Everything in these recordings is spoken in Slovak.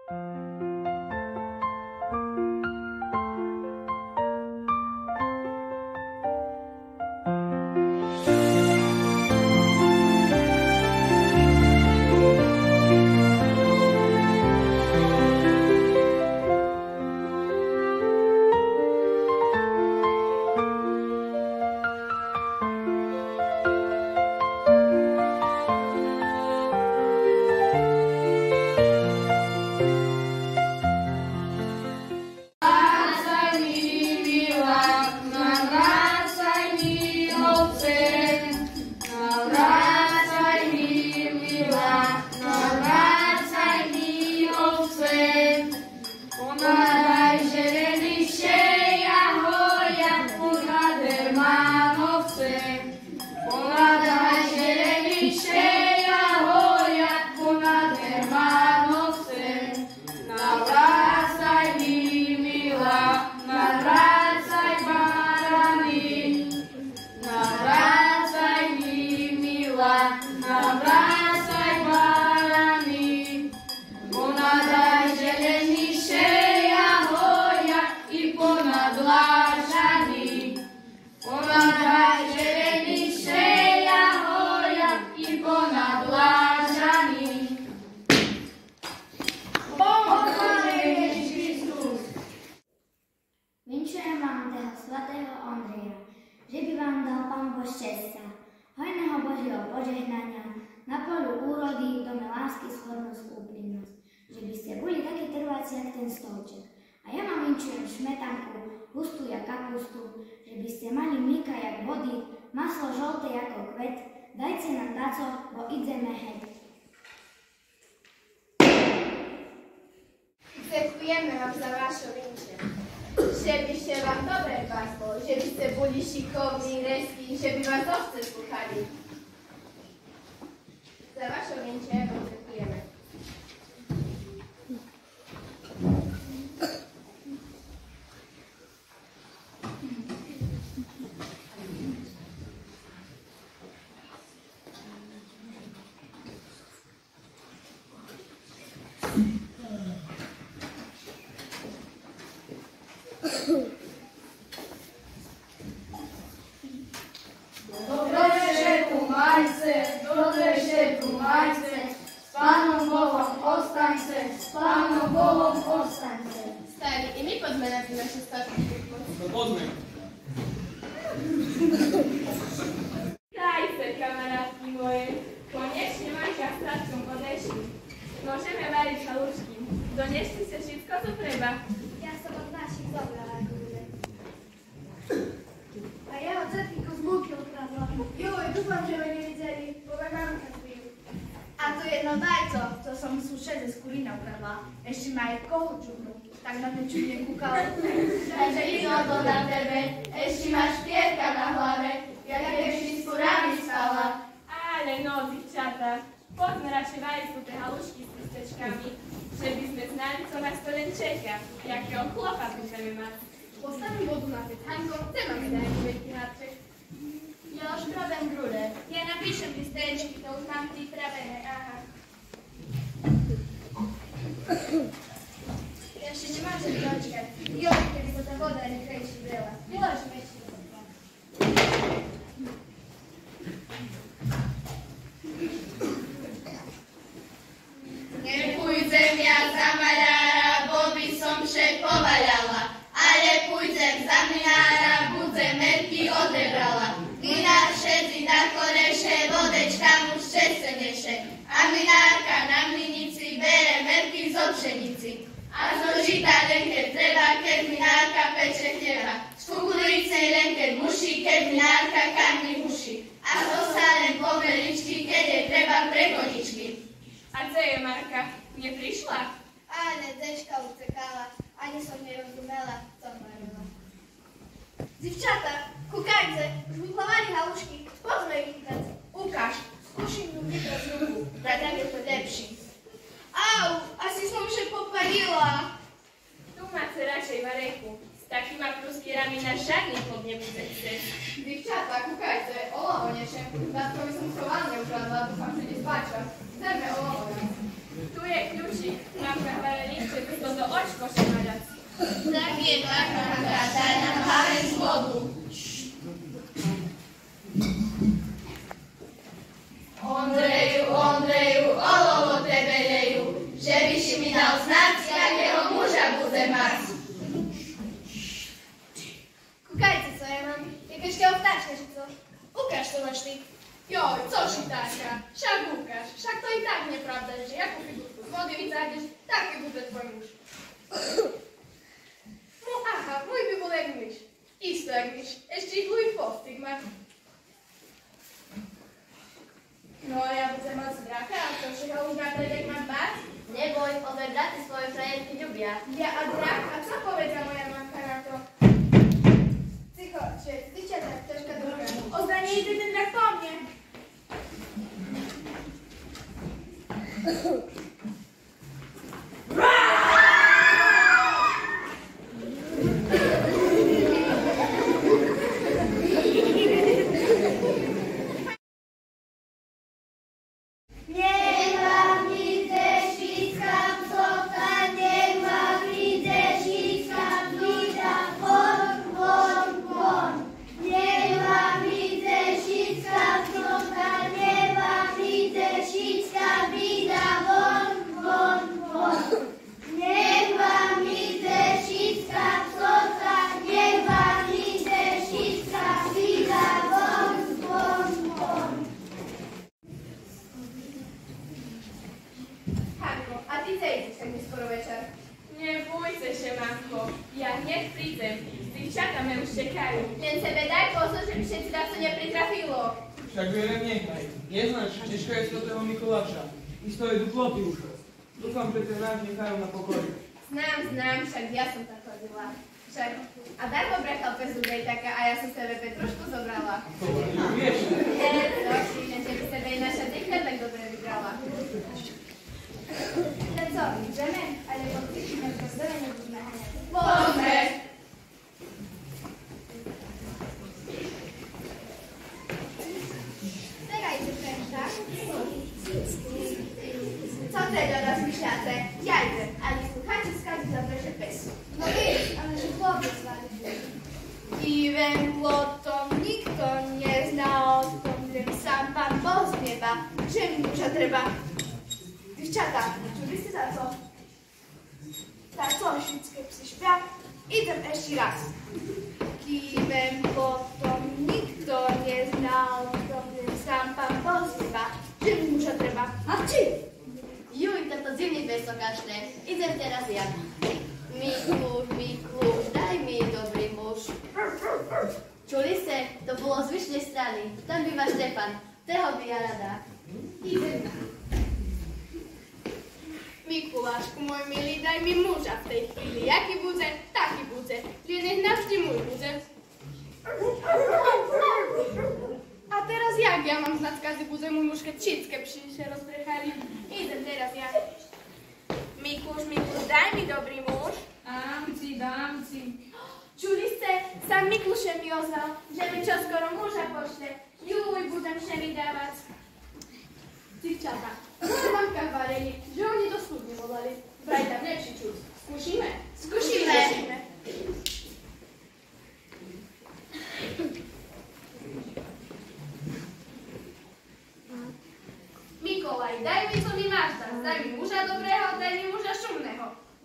A ja vám vinčujem šmetanku, hustú jak kapustu, že by ste mali mlíka jak vody, maslo žolté ako kvet, dajte nám daco, bo ideme heď. Ďakujeme vám za vaše vinče. Že by ste vám dobre paslo, že by ste boli šikovní, rezkí, že by vás ovce slúchali. Za vaše vinče vám ďakujeme. Dajte, kamarátky moje, konečne Majka s tatkom odešli. Môžeme variť halušky. Donešte sa všetko, co treba. Ja som od našich zobrala guľe. A ja od zetníku z múky ukradla. Joj, dúfam, že ho nevideli, bo ma mamka zbijú. A to jedno vajco, co som sušene z kulína ukradla, ešte ma aj kohučuhnu. Tak na mňa čudne kúkala. Takže izoto na tebe, ešte máš pierka na hlave, jak keby si s kurami spala. Ale no, dievčatá, poďme radšej variť po tie halušky s prstečkami, že by sme znali, co nás to len čeká, jakého chlopa budeme mať. Postavím vodu na pytánko, chcem vám dať veľký háček. Ja už pravem grúle. Ja napíšem listečky, to už mám pripravené, aha. Ešte nemáte dočkať. Jo, keby sa tá voda rýchlejšie vrela. Vyložíme ešte do toho. Nepôjdem ja za maľára, bo by som však povaľala. Ale pôjdem za mlynára, budem merky odebrala. Mlynár všetci na koreše, vodečka mu šťastneše. A mlynárka na mlynici bere merky zo pšenici. A zo žita len keď treba, keď mlynárka peče chleba. Z kukurujicej len keď muší, keď mlynárka karmi uši. A zo sa len pomeličky, keď je treba pre koničky. A co je, Marka? Neprišla? Ale dečka utekala, ani som nerozumela, co marila. Dziewczata, kukajcie, już wypławali hałuszki, pozwól ich dać. Ukáž, skúšim ju vybrať z ruku, tak je to lepší. Au, asi som się popaliła. Tu máte radšej varejku. S takýma pruskierami na žiadny chod nebude chcieť. Dievčatá, kúkajte, olovo nešem. Tatkovi som schovanne ukradla, dúfam, že nespáča. Chceme olovo. Tu je kľúčik, mamka varení kosze maľac. Tak je, tak, mamka, daj nám haven z vodu. Ondreju, Ondreju, olovo tebe leju, že by si mi dal znať, jakého muža bude mať. Kukajte, co ja mam. Jakaś teoftaczka, czy co? Ukaż to masz ty. Joj, co si taka? Však ukáž, však to i tak nepravda, že jakú figurku z vody vyzájdeš, taký bude tvoj muž. No aha, môj by bol jak myš. Isto jak myš, ešte i dlhý postik má. No ja budem mať zdraka, a to že ho už napredek mám báť? Neboj, ove braty svoje frajerky ľubia. Ja a drak, a co povedia moja mamka na to? Cicho, czy ty cię tak troszkę droga? Oznanie idzie ten drak po mnie. Nie bójcie się, matko. Ja nie przyjdę. Dziewczata mnie uciekają. Więc sobie daj pozor, żeby się ci na co nie przytrafiło. Však verem nechaj. Neznáš, Češka je svätého Mikuláša. Isto je duploty už. Dúfam, že ten náš nechajú na pokoji. Znam, však ja som tak chodila. Však, a Darko brechal bez druhej taká, a ja som sebe Petrušku zobrala. To vieš. Prosím, že by sebe i naša deka tak dobre vybrala. To co, idziemy? Ale podpisimy pozdrowienie do znachania. Poďme. Czekajcie, pręża. Co ty do nas myślacie? Ja idę, a nie słuchajcie skazy za proszę pysu. No idź, ale że chłopiec wali. I węgło to nikt to nie zna, o tym sam Pan Bóg z nieba, czym dużo trzeba. Dziewczata, czuliście za co? Ta co, świeckie psy śpia? Idę jeszcze raz. Kiwem potom nikto nie znał, dobrym sam Pan Bóg z nieba, czym dużo trzeba. A ty? Juj, to zimnie wysokaczne, idę teraz ja. Mikuś, daj mi dobry mąż. Čuli ste, to bolo z vyšnej strany. Tam býva Štefan, toho by ja rada. Idę. Mikulášku, môj milý, daj mi muža v tej chvíli. Jaký bude, taký bude. Že nech navždy môj bude. A teraz jak ja mám znať, skazy bude môj muž, keď všetké psy się rozbrechali. Idem teraz ja. Mikuš, daj mi dobrý muž. Dám ci. Čuli ste, sam Mikuše mi ozval, že mi čoskoro muža pošle. Juj, budem się vydávať. Dziewczata, co mam kawareli, że oni do studni volali. Braj tam lepszy ciut. Skusimy? Skúšime. Mikołaj, daj mi co mi masz tam. Daj mi muża dobrego, daj mi muża szumnego.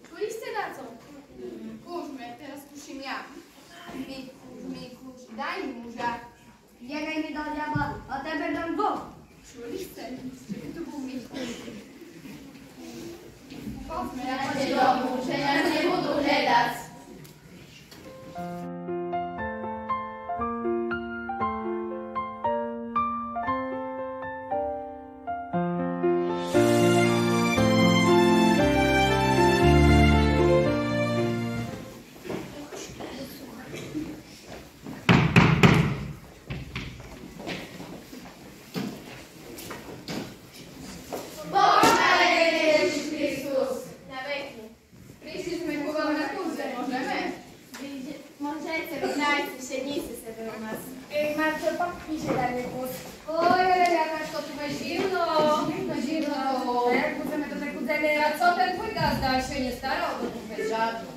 Czuli na co? Kurzmy, teraz skusim ja. Mikuś, daj mi muża. Biegaj mi do diabła, a tebe dam Bóg. Czuliście? To był Mikuś. Chodźmy, Ja cię domu, że ja nie budu hledać. Marcel, popnij się daj mi głos. Oj, jakaż to tutaj zimno. Zimno. Jak budzemy, to tak budzemy. A co ten twój gazda się nie starał do kupy? žádnou.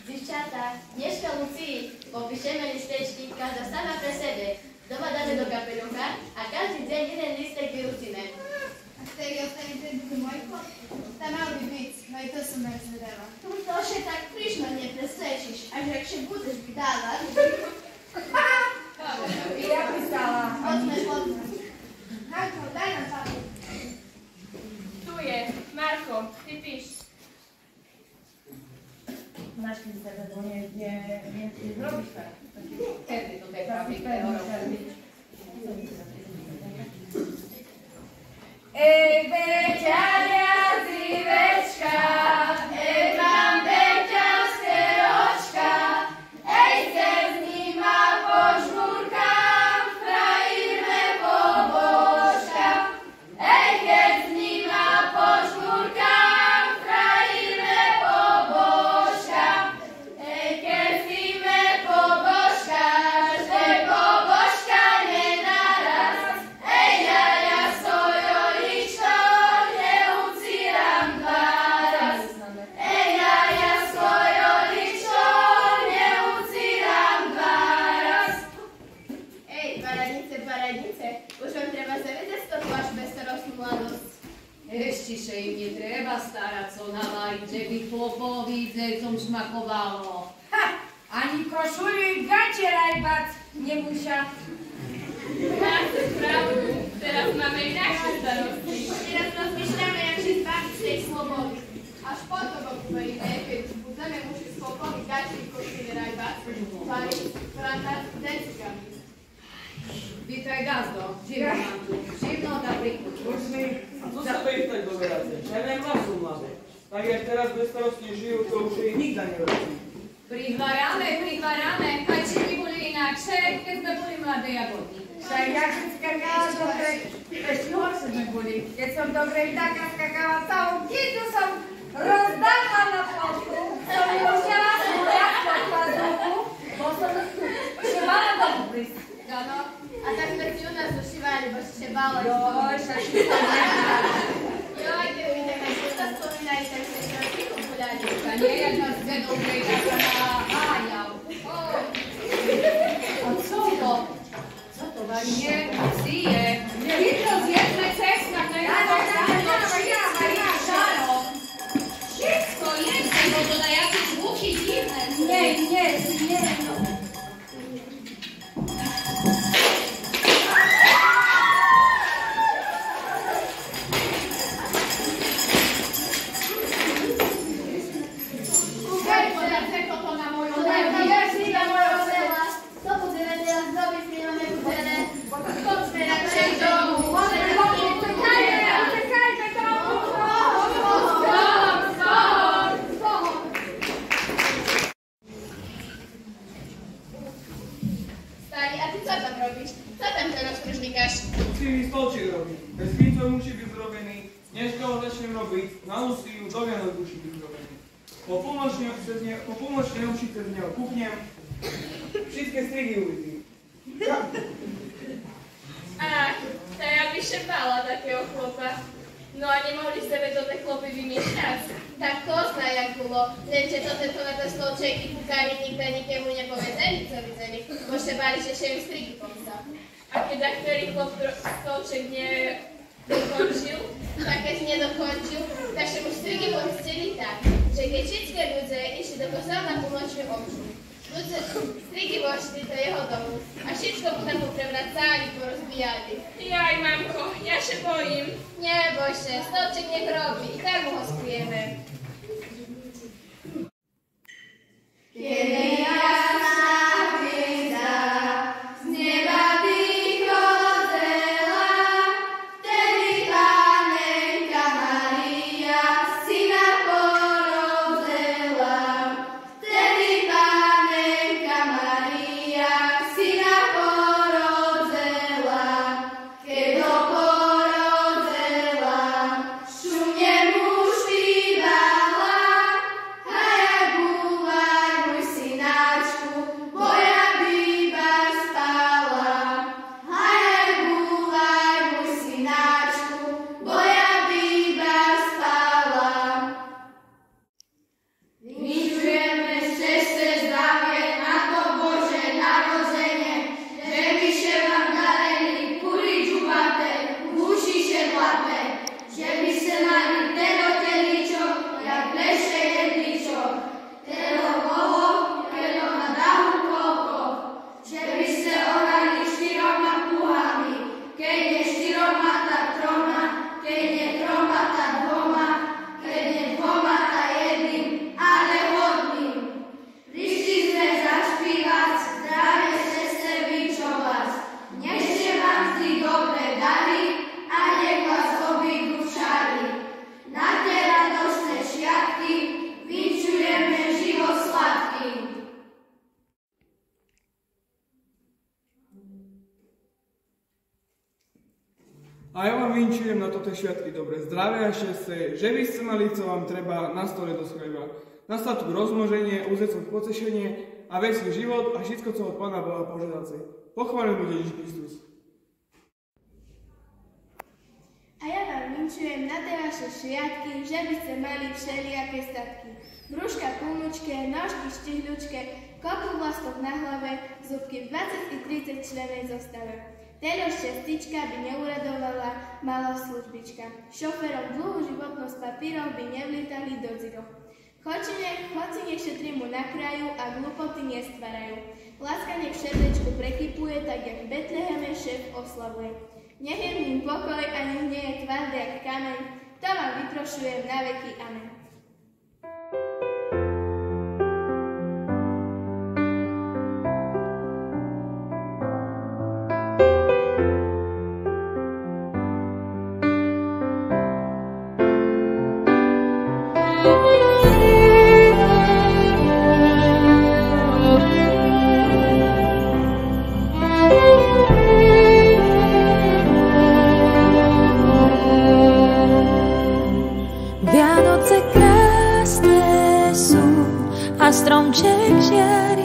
Dziewczęta, dneska Lucii popíšeme listečky, každá sama pre sebe. Doma dáme do kapeľucha a každý deň jeden listek vyrúcime. A vtedy ostanete mojko? Tam mal by byť, no i to som jak zvedala. To się tak prišlo nie presečíš, až jak się budeš vydávať. Ja písala. Poďme. Hanko, daj nám papier. Tu je. Marko, ty píš. Našli sa, že to nie zrobiš tak. Kedy to tej pravdy robiť? Ej, Beťaria, zivečka, ej, mám beťarské očka, ej, se s nima po žmúrkám, krajíme po božkám, ej, keď s nima po žmúrkám, krajíme po božkám, ej, keď s nime po božkám, že po božka nenaraz, ej, ja svojo ličko neucíram dvaraz, ej, ja svojo ličko neucíram dvaraz. Ej, paradnice, už vám treba zavedať z toho vašu bezstarostnú mladosť. Ešte im netreba starať sa navariť, že by popovi som šmakovalo. Ani košuľu gače rajbať nemusia. Máte pravdu, teraz máme i naše starosti. Teraz rozmýšľame, jak się zbawić z tej slobody. Až potom opovedíme, keď už budeme mužiť spokojný gači i košili rajbať, paliť, prantať decikami. Vítaj, gazdo, živno mám tu, živno da prikuť. A co sa to ich tak doberáte? Černé vlasu mladé. Tak jak teraz bezstarostne žijú, to už ich nikda nerobí. Prihvaráme, aj či by boli inakšie, keď sme boli mladé jagody. Tak ja keď skakala dobre, ešte horšie sme boli. Keď som dobre i taká skakala celú kitu, som rozdávala na plochu, som musiela súľať pod pazuchu, bo som się bala domu prísť. Ano, a tak sme si u nás ušívali, bo ste bála. Joj, však si to nedá. Joj, keby tak sa spomínali, tak ste sa ticho guľali. A nie jak nás dve dobrej taká naháňal. A co to? Co to? Nie, zije. Hitro zjedme cesta, to je Šaro. Wszystko jest, bo to na jakieś głuchy dziwne. Nie, no. Stary, a ty co tam robisz? Co tam teraz kryżnikasz? Musím stolček robiť. Bez pincov musí byť zrobený. Dneska ho začnem robiť. Na Luciu do Vianoc musí byť zrobený. Po pomočne uši cez neho kúpnem. Všetky strihy uvidím. Ach, to ja by się bała takiego chłopa. No a nie mogli sobie to te chłopy wymieszać. Tak to zna jak było. Wiecie, co te na stolczek i pukali nigdy nikomu nie powiedzieli, co widzieli, bo się bali się im stryki pomysła. A kiedy który chłop stoczek nie dokończył, Tak jak nie dokończył, tak się mu stryki pomyśleli tak, że kiedy wszystkie ludzie išli do kościoła na północny obrzód. Ludzie stryki poszli do jego domu, a wszystko potem poprewracali, porozbijali. jaj mamko, ja się boję. Nie boj się, stolczek niech robi i tak mu go skryjemy. Kiedy jasna gwiazda z nieba wychodzela, wtedy Panenka Maria syna porodzela. Wtedy Panenka Maria syna porodzela. Kiedy porodzela, szumnie mu śpiewa. A ja vám vinčujem na toto sviatky dobre zdravia a šťastie, že by ste mali, co vám treba na stole do chleba. Na statku rozmnoženie, uzecok potešenie a večný život a všetko, co od Pána Boha požiadace. Pochválený bude Ježiš Kristus. A ja vám vinčujem na tie vaše sviatky, že by ste mali všelijaké statky. Brúška plnúčke, nožky štihľučke, kopu vlastok na hlave, zubky v 20 i 30 členej zostave. Teľo šťastička by neuradovala malá službička. Šoferom dlhú životnosť papírov by nevlítali do dzirov. Choci nech šetrí mu na kraju a glupoty nestvárajú. Láska nech srdečku prekypuje, tak jak v Betleheme šéf oslavuje. Nech je v ním pokoj a nech nie je tvrdý jak kameň. To vám vyprošujem na veky. Amen. Vianoce krásne sú a stromček žiari.